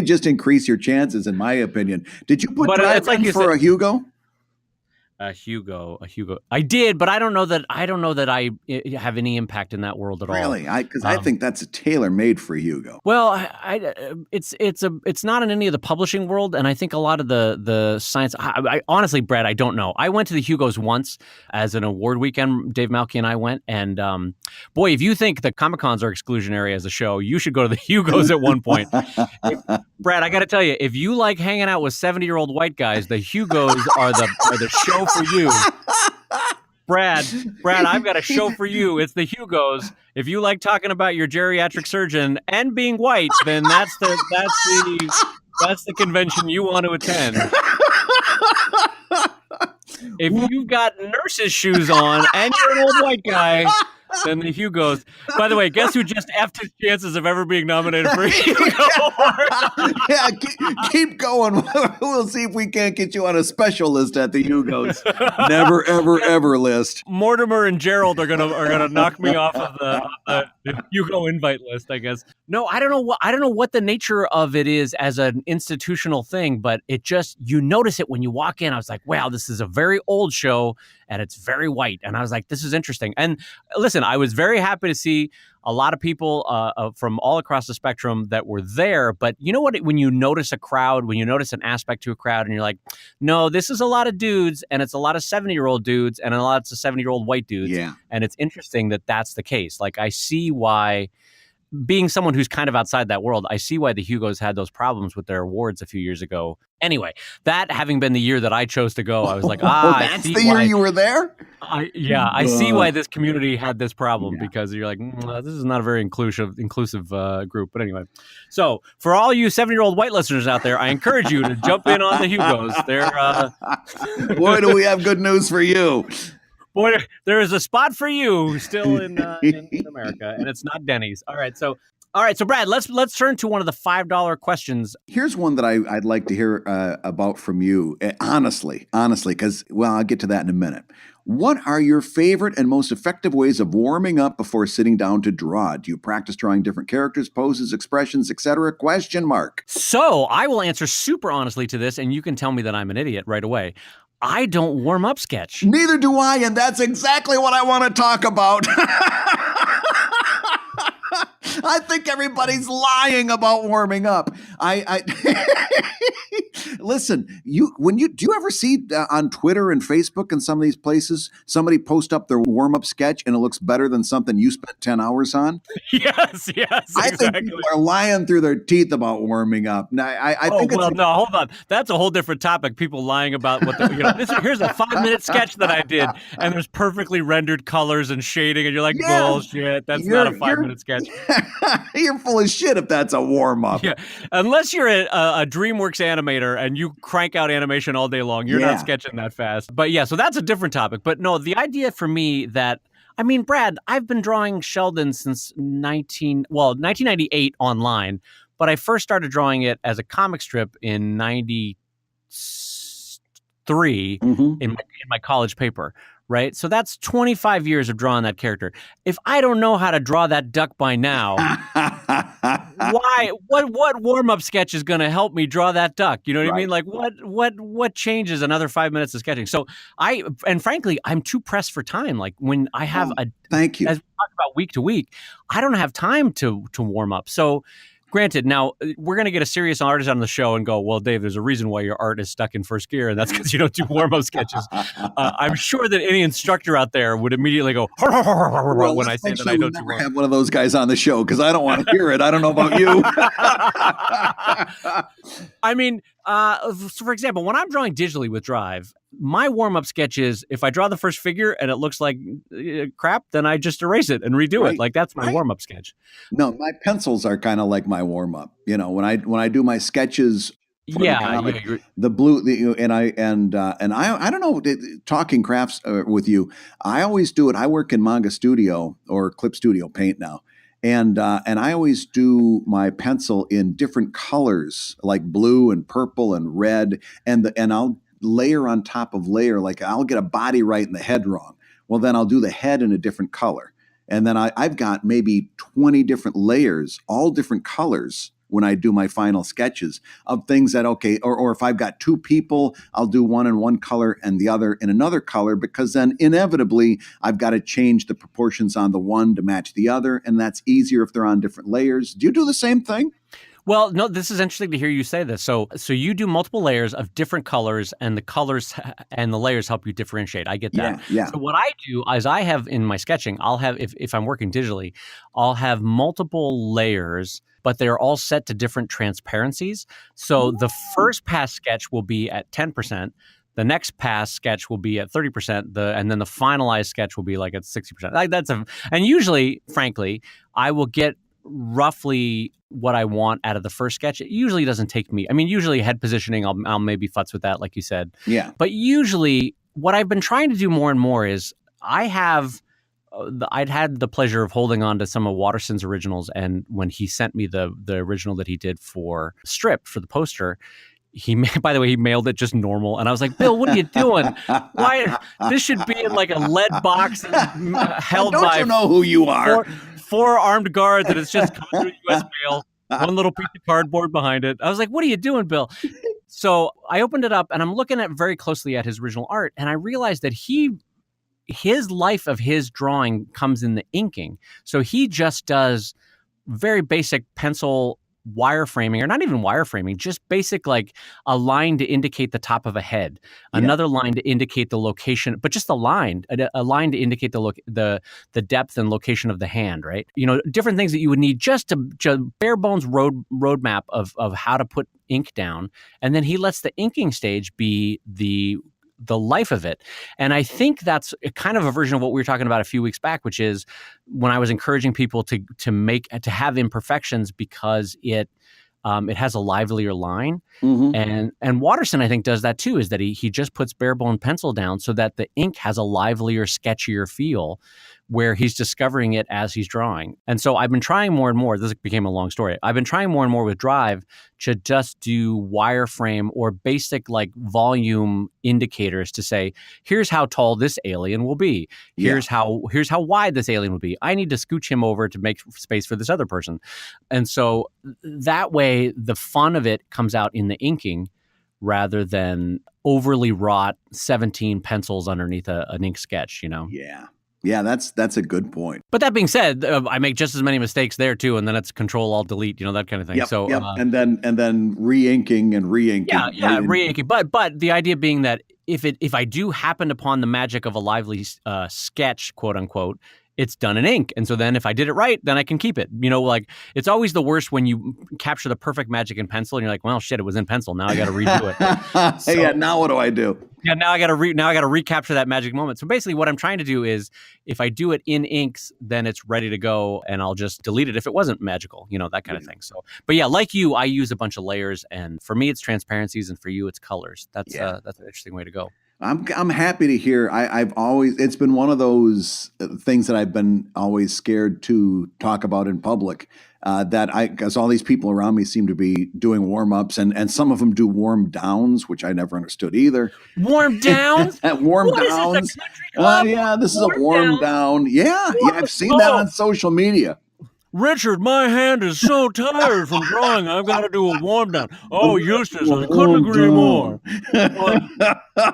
just increase your chances, in my opinion. Did you put Drive in for a Hugo? A Hugo. I did, but I don't know that I have any impact in that world at all. Really? Because I think that's a tailor-made for Hugo. Well, it's not in any of the publishing world, and I think a lot of the science. I honestly, Brad, I don't know. I went to the Hugos once as an award weekend. Dave Malky and I went, and boy, if you think the Comic-Cons are exclusionary as a show, you should go to the Hugos at one point. Brad, I got to tell you, if you like hanging out with 70-year-old white guys, the Hugos are the show for you. Brad, I've got a show for you. It's the Hugos. If you like talking about your geriatric surgeon and being white, then that's the convention you want to attend. If you've got nurse's shoes on and you're an old white guy, then the Hugos. By the way, guess who just effed his chances of ever being nominated for a Hugo Award? Yeah, keep going. We'll see if we can't get you on a special list at the Hugos. Never, ever, ever list. Mortimer and Gerald are gonna knock me off of the Hugo invite list, I guess. No, I don't know what the nature of it is as an institutional thing, but it just, you notice it when you walk in. I was like, wow, this is a very old show and it's very white. And I was like, this is interesting. And listen, I was very happy to see a lot of people from all across the spectrum that were there. But you know what? When you notice a crowd, when you notice an aspect to a crowd and you're like, no, this is a lot of dudes and it's a lot of 70-year-old dudes and a lot of 70-year-old white dudes. Yeah. And it's interesting that that's the case. Like, I see why, being someone who's kind of outside that world, I see why the Hugos had those problems with their awards a few years ago. Anyway, that having been the year that I chose to go, I was like, that's the year you were there? I see why this community had this problem, because you're like, this is not a very inclusive group. But anyway, so for all you 7-year-old white listeners out there, I encourage you to jump in on the Hugos. They're boy, do we have good news for you. Boy, there is a spot for you still in America, and it's not Denny's. All right, so Brad, let's turn to one of the $5 questions. Here's one that I'd like to hear about from you, honestly, because, well, I'll get to that in a minute. What are your favorite and most effective ways of warming up before sitting down to draw? Do you practice drawing different characters, poses, expressions, etc.? ? So I will answer super honestly to this, and you can tell me that I'm an idiot right away. I don't warm up sketch. Neither do I, and that's exactly what I want to talk about. I think everybody's lying about warming up. Listen, do you ever see on Twitter and Facebook and some of these places, somebody post up their warm-up sketch and it looks better than something you spent 10 hours on? Yes, I think people are lying through their teeth about warming up. Now, no, hold on. That's a whole different topic. People lying about what here's a 5-minute sketch that I did, and there's perfectly rendered colors and shading, and you're like, bullshit. That's not a 5-minute sketch. You're full of shit if that's a warm-up. Yeah, unless you're a DreamWorks animator and you crank out animation all day long, you're not sketching that fast. But yeah, so that's a different topic. But no, the idea for me that, I mean, Brad, I've been drawing Sheldon since 1998 online, but I first started drawing it as a comic strip in 93 in my college paper. Right? So that's 25 years of drawing that character. If I don't know how to draw that duck by now, what warm-up sketch is going to help me draw that duck? You know what I mean? Like, what changes another 5 minutes of sketching? So frankly, I'm too pressed for time. Like, when I have thank you. As we talk about week to week, I don't have time to warm up. So granted, now we're going to get a serious artist on the show and go, well, Dave, there's a reason why your art is stuck in first gear, and that's because you don't do warm-up sketches. I'm sure that any instructor out there would immediately go, when I say that I don't do warm-up. Have one of those guys on the show, because I don't want to hear it. I don't know about you. I mean, for example, when I'm drawing digitally with Drive, my warm-up sketch is, if I draw the first figure and it looks like crap, then I just erase it and redo it. Like, that's my warm-up sketch. No, my pencils are kind of like my warm-up. You know, when I do my sketches, the blue, and I don't know, talking crafts with you, I always do it. I work in Manga Studio or Clip Studio Paint now. And I always do my pencil in different colors, like blue and purple and red, and I'll layer on top of layer. Like, I'll get a body right and the head wrong. Well, then I'll do the head in a different color. And then I've got maybe 20 different layers, all different colors when I do my final sketches of things that, okay, or if I've got two people, I'll do one in one color and the other in another color, because then inevitably I've got to change the proportions on the one to match the other. And that's easier if they're on different layers. Do you do the same thing? Well, no, this is interesting to hear you say this. So you do multiple layers of different colors, and the colors and the layers help you differentiate. I get that. Yeah. So what I do is I have in my sketching, I'll have, if I'm working digitally, I'll have multiple layers, but they're all set to different transparencies. So the first pass sketch will be at 10%. The next pass sketch will be at 30%, and then the finalized sketch will be like at 60%. And usually, frankly, I will get roughly what I want out of the first sketch. It usually doesn't take me. I mean, usually head positioning, I'll maybe futz with that, like you said. Yeah. But usually, what I've been trying to do more and more is I'd had the pleasure of holding on to some of Watterson's originals, and when he sent me the original that he did for Strip for the poster. By the way, he mailed it just normal. And I was like, Bill, what are you doing? Why? This should be in like a lead box held by... Don't you know who you are? Four armed guards, and it's just coming through U.S. mail. One little piece of cardboard behind it. I was like, what are you doing, Bill? So I opened it up, and I'm looking very closely at his original art, and I realized that his life of his drawing comes in the inking. So he just does very basic pencil wireframing, or not even wireframing, just basic, like a line to indicate the top of a head, another line to indicate the location, but just a line to indicate the depth and location of the hand, right? You know, different things that you would need just bare bones roadmap of how to put ink down. And then he lets the inking stage be the life of it. And I think that's kind of a version of what we were talking about a few weeks back, which is when I was encouraging people to have imperfections because it has a livelier line. Mm-hmm. And Watterson, I think, does that too, is that he just puts bare bone pencil down so that the ink has a livelier, sketchier feel where he's discovering it as he's drawing. And so I've been trying more and more, this became a long story, I've been trying more and more with Drive to just do wireframe or basic like volume indicators to say, here's how tall this alien will be. Here's how wide this alien will be. I need to scooch him over to make space for this other person. And so that way the fun of it comes out in the inking rather than overly wrought 17 pencils underneath an ink sketch, you know? Yeah, that's a good point. But that being said, I make just as many mistakes there too, and then it's Control-Alt-Delete, you know, that kind of thing. Yep, so, and then re-inking and re-inking. Yeah, re-inking. But the idea being that if I do happen upon the magic of a lively sketch, quote unquote, it's done in ink. And so then if I did it right, then I can keep it. You know, like it's always the worst when you capture the perfect magic in pencil and you're like, well, shit, it was in pencil. Now I got to redo it. So, yeah, now what do I do? Yeah, now I got to recapture that magic moment. So basically what I'm trying to do is if I do it in inks, then it's ready to go and I'll just delete it if it wasn't magical, you know, that kind of thing. So, but yeah, like you, I use a bunch of layers, and for me it's transparencies and for you it's colors. That's an interesting way to go. I'm happy to hear. It's been one of those things that I've been always scared to talk about in public. Because all these people around me seem to be doing warm-ups, and some of them do warm downs, which I never understood either. Warm downs? Warm downs? Is this, a country club? Yeah, this is a warm down. Yeah, I've seen that on social media. Richard, my hand is so tired from drawing, I've got to do a warm down. Oh, Eustace, I couldn't agree more.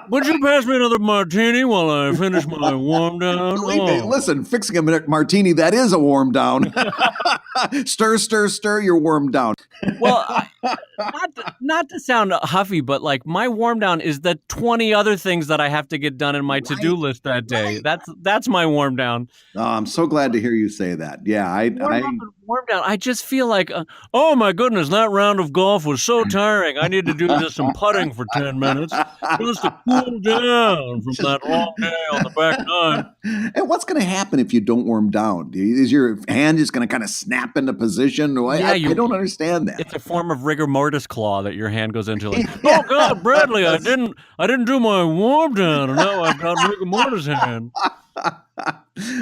Would you pass me another martini while I finish my warm down? Listen, fixing a martini, that is a warm down. Stir, you're warm down. Well, not to sound huffy, but like my warm down is the 20 other things that I have to get done in my to-do list that day. Right. That's my warm down. Oh, I'm so glad to hear you say that. Yeah, warm down. I just feel like, oh my goodness, that round of golf was so tiring. I need to do just some putting for 10 minutes just to cool down from that long day on the back nine. And what's going to happen if you don't warm down? Is your hand just going to kind of snap into position? I don't understand that. It's a form of rigor mortis claw that your hand goes into. Like, oh God, Bradley, I didn't do my warm down, and now I've got rigor mortis hand.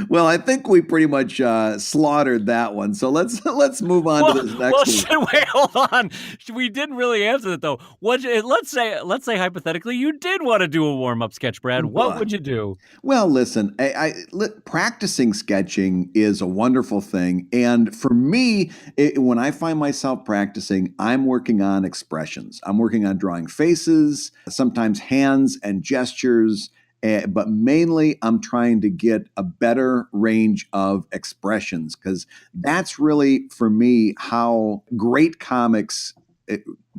Well, I think we pretty much slaughtered that one. So let's move on to this next one. Wait, hold on. We didn't really answer that though. Let's say hypothetically you did want to do a warm up sketch, Brad. What would you do? Well, listen, practicing sketching is a wonderful thing. And for me, when I find myself practicing, I'm working on expressions. I'm working on drawing faces, sometimes hands and gestures. But mainly, I'm trying to get a better range of expressions because that's really, for me, how great comics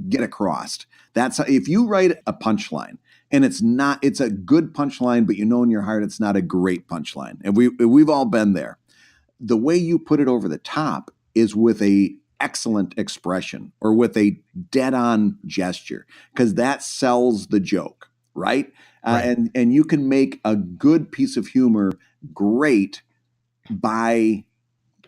get across. That's if you write a punchline and it's a good punchline, but you know in your heart it's not a great punchline. And we've all been there. The way you put it over the top is with a excellent expression or with a dead-on gesture because that sells the joke, right? Right. And you can make a good piece of humor great by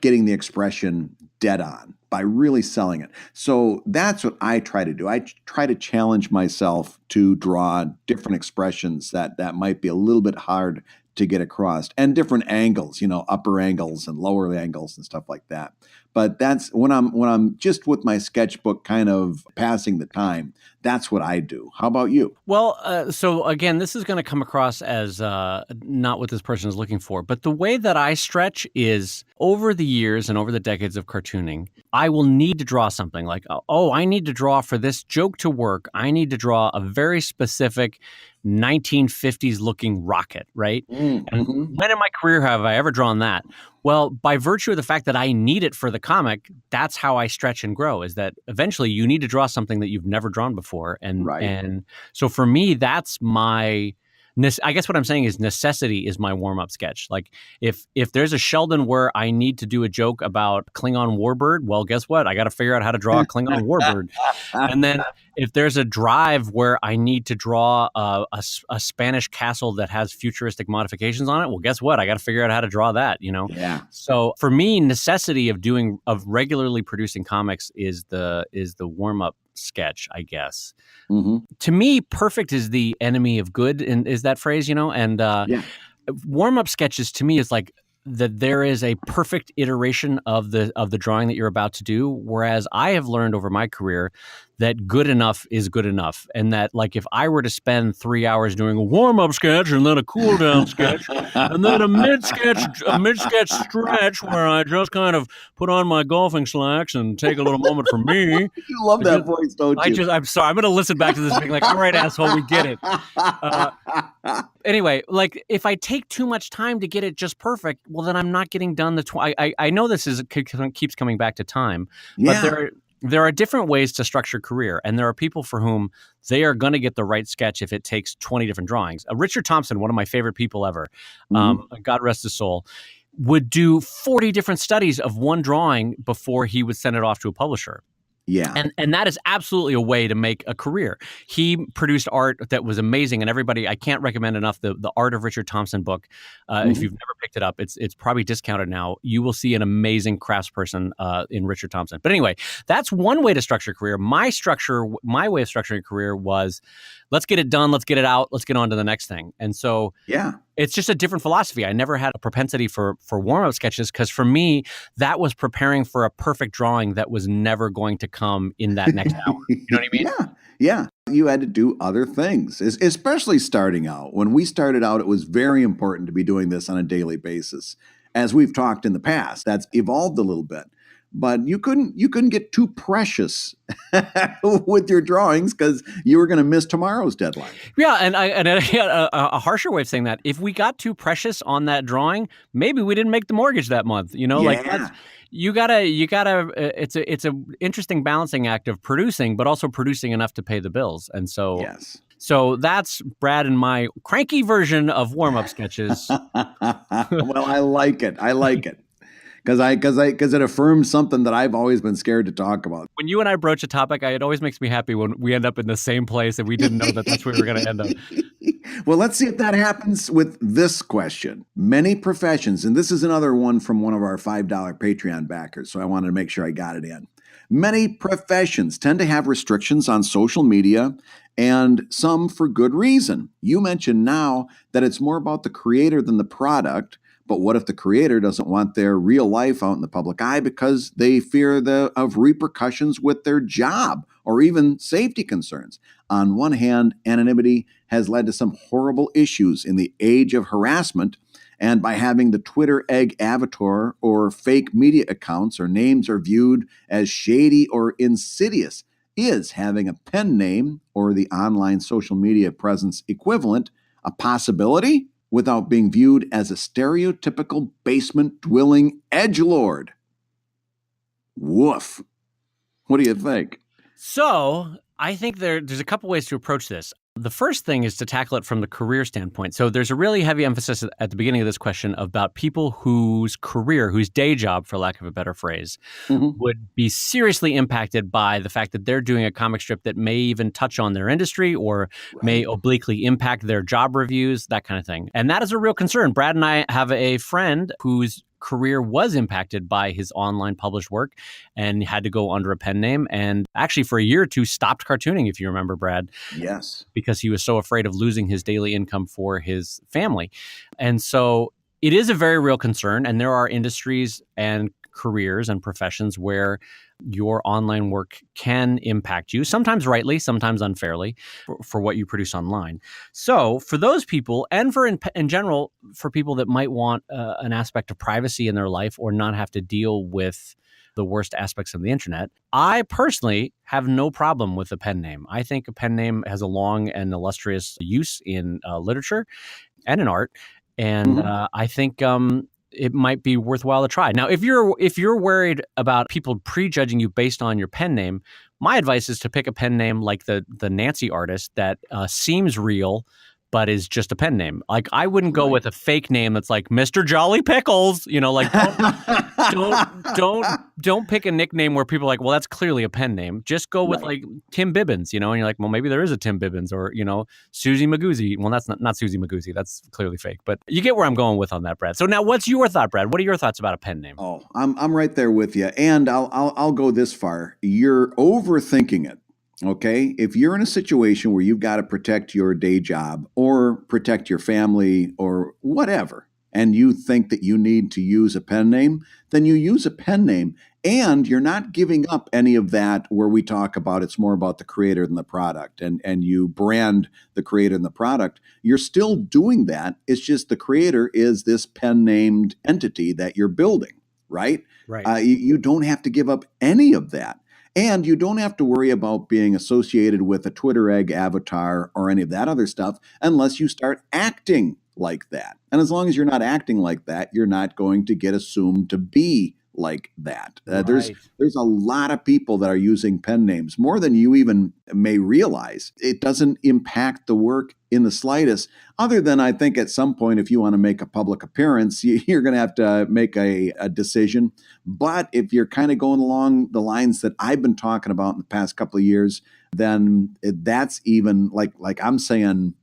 getting the expression dead on, by really selling it. So that's what I try to do. I try to challenge myself to draw different expressions that might be a little bit hard to get across and different angles, upper angles and lower angles and stuff like that. But that's when I'm just with my sketchbook kind of passing the time. That's what I do. How about you? Well, so again, this is going to come across as not what this person is looking for. But the way that I stretch is over the years and over the decades of cartooning, I will need to draw something like, I need to draw for this joke to work. I need to draw a very specific 1950s looking rocket, right? And when in my career have I ever drawn that? Well, by virtue of the fact that I need it for the comic, that's how I stretch and grow, is that eventually you need to draw something that you've never drawn before. And so for me, that's I guess what I'm saying is necessity is my warm-up sketch. Like if there's a Sheldon where I need to do a joke about Klingon warbird, well, guess what? I got to figure out how to draw a Klingon warbird. And then if there's a drive where I need to draw a Spanish castle that has futuristic modifications on it, well, guess what? I got to figure out how to draw that, Yeah. So for me, necessity of regularly producing comics is the warm-up sketch, I guess. To me, perfect is the enemy of good, and is that phrase, and warm-up sketches to me is like that there is a perfect iteration of the drawing that you're about to do, whereas I have learned over my career that good enough is good enough, and that like if I were to spend 3 hours doing a warm-up sketch and then a cool-down sketch and then a mid-sketch stretch where I just kind of put on my golfing slacks and take a little moment for me. You love that voice, don't you? I'm sorry. I'm going to listen back to this being like, all right, asshole, we get it. Anyway, like if I take too much time to get it just perfect, well, then I'm not getting done I know this keeps coming back to time, but there are different ways to structure career, and there are people for whom they are going to get the right sketch if it takes 20 different drawings. Richard Thompson, one of my favorite people ever, God rest his soul, would do 40 different studies of one drawing before he would send it off to a publisher. Yeah. And that is absolutely a way to make a career. He produced art that was amazing, and everybody, I can't recommend enough the Art of Richard Thompson book. If you've never picked it up, it's probably discounted now. You will see an amazing craftsperson in Richard Thompson. But anyway, that's one way to structure a career. My way of structuring a career was, let's get it done, let's get it out, let's get on to the next thing. And so it's just a different philosophy. I never had a propensity for warm-up sketches because for me, that was preparing for a perfect drawing that was never going to come in that next hour. You know what I mean? Yeah. You had to do other things, especially starting out. When we started out, it was very important to be doing this on a daily basis. As we've talked in the past, that's evolved a little bit. But you couldn't get too precious with your drawings because you were going to miss tomorrow's deadline. Yeah, and a harsher way of saying that, if we got too precious on that drawing, maybe we didn't make the mortgage that month. Like that's, you gotta. It's a interesting balancing act of producing, but also producing enough to pay the bills. And so yes. So that's Brad and my cranky version of warm-up sketches. Well, I like it. Because it affirms something that I've always been scared to talk about. When you and I broach a topic, it always makes me happy when we end up in the same place and we didn't know that that's where we were going to end up. Well, let's see if that happens with this question. Many professions, and this is another one from one of our $5 Patreon backers, so I wanted to make sure I got it in. Many professions tend to have restrictions on social media, and some for good reason. You mentioned now that it's more about the creator than the product, But what if the creator doesn't want their real life out in the public eye because they fear of repercussions with their job or even safety concerns? On one hand, anonymity has led to some horrible issues in the age of harassment, and by having the Twitter egg avatar or fake media accounts or names are viewed as shady or insidious, is having a pen name or the online social media presence equivalent a possibility without being viewed as a stereotypical basement-dwelling edgelord? Woof. What do you think? So I think there's a couple ways to approach this. The first thing is to tackle it from the career standpoint. So there's a really heavy emphasis at the beginning of this question about people whose career, whose day job, for lack of a better phrase, would be seriously impacted by the fact that they're doing a comic strip that may even touch on their industry or may obliquely impact their job reviews, that kind of thing. And that is a real concern. Brad and I have a friend whose career was impacted by his online published work and had to go under a pen name, and actually for a year or two stopped cartooning, if you remember, Brad. Yes. Because he was so afraid of losing his daily income for his family. And so it is a very real concern, and there are industries and careers and professions where your online work can impact you, sometimes rightly, sometimes unfairly, for what you produce online. So for those people, and for in general, for people that might want an aspect of privacy in their life or not have to deal with the worst aspects of the internet, I personally have no problem with a pen name. I think a pen name has a long and illustrious use in literature and in art. And I think it might be worthwhile to try. Now, if you're worried about people prejudging you based on your pen name, my advice is to pick a pen name like the Nancy artist that seems real, but is just a pen name. Like, I wouldn't go with a fake name that's like Mr. Jolly Pickles. You know, like don't pick a nickname where people are like, well, that's clearly a pen name. Just go with like Tim Bibbins, you know, and you're like, well, maybe there is a Tim Bibbins, or, you know, Susie Magoozy. Well, that's not Susie Magoozy. That's clearly fake. But you get where I'm going with on that, Brad. So now, what's your thought, Brad? What are your thoughts about a pen name? Oh, I'm right there with you, and I'll go this far. You're overthinking it. Okay, if you're in a situation where you've got to protect your day job or protect your family or whatever, and you think that you need to use a pen name, then you use a pen name, and you're not giving up any of that where we talk about it's more about the creator than the product, and you brand the creator and the product. You're still doing that. It's just the creator is this pen named entity that you're building, right? Right. You don't have to give up any of that. And you don't have to worry about being associated with a Twitter egg avatar or any of that other stuff unless you start acting like that. And as long as you're not acting like that, you're not going to get assumed to be like that. There's a lot of people that are using pen names, more than you even may realize. It doesn't impact the work in the slightest, other than I think at some point, if you want to make a public appearance, you're going to have to make a decision. But if you're kind of going along the lines that I've been talking about in the past couple of years, then that's even like I'm saying,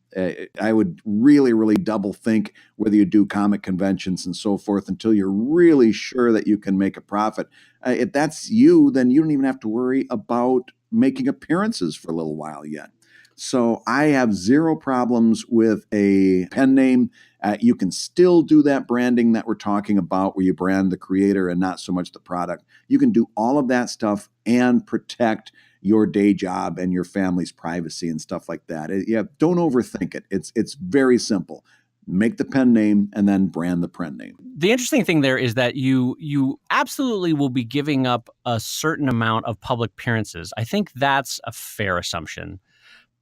I would really, really double think whether you do comic conventions and so forth until you're really sure that you can make a profit. If that's you, then you don't even have to worry about making appearances for a little while yet. So I have zero problems with a pen name. You can still do that branding that we're talking about where you brand the creator and not so much the product. You can do all of that stuff and protect your day job and your family's privacy and stuff like that. Don't overthink it. It's very simple. Make the pen name and then brand the pen name. The interesting thing there is that you absolutely will be giving up a certain amount of public appearances. I think that's a fair assumption.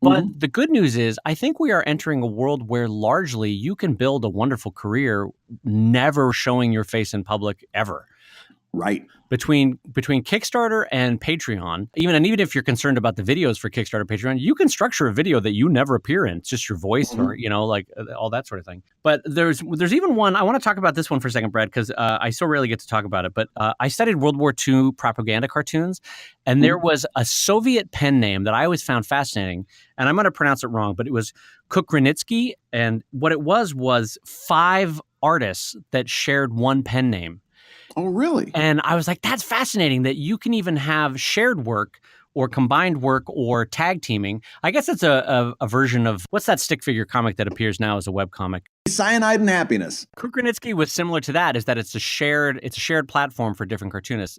But the good news is I think we are entering a world where largely you can build a wonderful career never showing your face in public ever. Right. Between Kickstarter and Patreon, even if you're concerned about the videos for Kickstarter, Patreon, you can structure a video that you never appear in. It's just your voice or, you know, like all that sort of thing. But there's even one, I want to talk about this one for a second, Brad, because I so rarely get to talk about it. But I studied World War II propaganda cartoons, and there was a Soviet pen name that I always found fascinating. And I'm going to pronounce it wrong, but it was Kukranitsky. And what it was 5 artists that shared one pen name. Oh, really? And I was like, that's fascinating that you can even have shared work or combined work or tag teaming. I guess it's a version of, what's that stick figure comic that appears now as a webcomic? Cyanide and Happiness. Kukranitsky was similar to that, is that it's a shared platform for different cartoonists.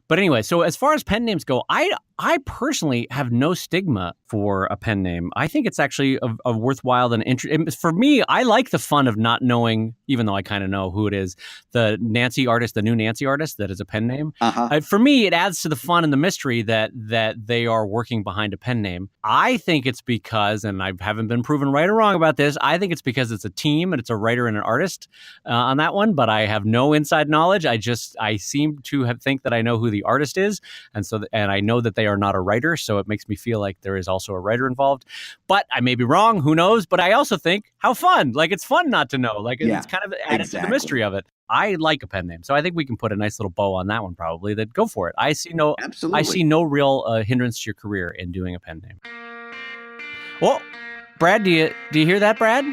But anyway, so as far as pen names go, I personally have no stigma for a pen name. I think it's actually a worthwhile and interesting. For me, I like the fun of not knowing, even though I kind of know who it is, the new Nancy artist that is a pen name. For me, it adds to the fun and the mystery that they are working behind a pen name. I think it's because, and I haven't been proven right or wrong about this, I think it's because it's a team and it's a writer and an artist on that one, but I have no inside knowledge. I seem to think that I know who the artist is, and I know that they are not a writer, so it makes me feel like there is also a writer involved. But I may be wrong, who knows? But I also think, how fun! Like, it's fun not to know. Like, it's kind of added to the mystery of it. I like a pen name, so I think we can put a nice little bow on that one. Probably that go for it. I see no real hindrance to your career in doing a pen name. Well, Brad, do you hear that, Brad?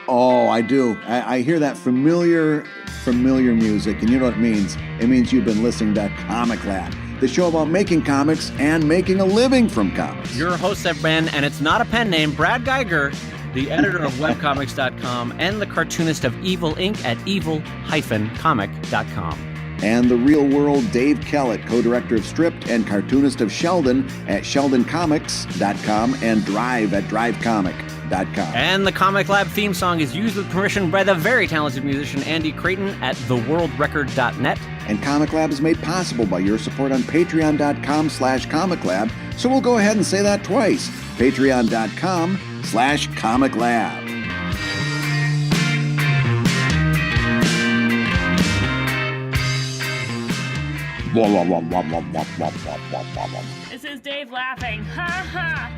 Oh, I do. I hear that familiar music, and you know what it means? It means you've been listening to Comic Lab, the show about making comics and making a living from comics. Your hosts have been, and it's not a pen name, Brad Guigar, the editor of webcomics.com and the cartoonist of Evil Inc. at evil-comic.com. And the real world Dave Kellett, co-director of Stripped and cartoonist of Sheldon at sheldoncomics.com and Drive at drivecomic.com. And the Comic Lab theme song is used with permission by the very talented musician Andy Creighton at theworldrecord.net. And Comic Lab is made possible by your support on patreon.com/comiclab. So we'll go ahead and say that twice. patreon.com/comiclab. This is Dave laughing. Ha ha!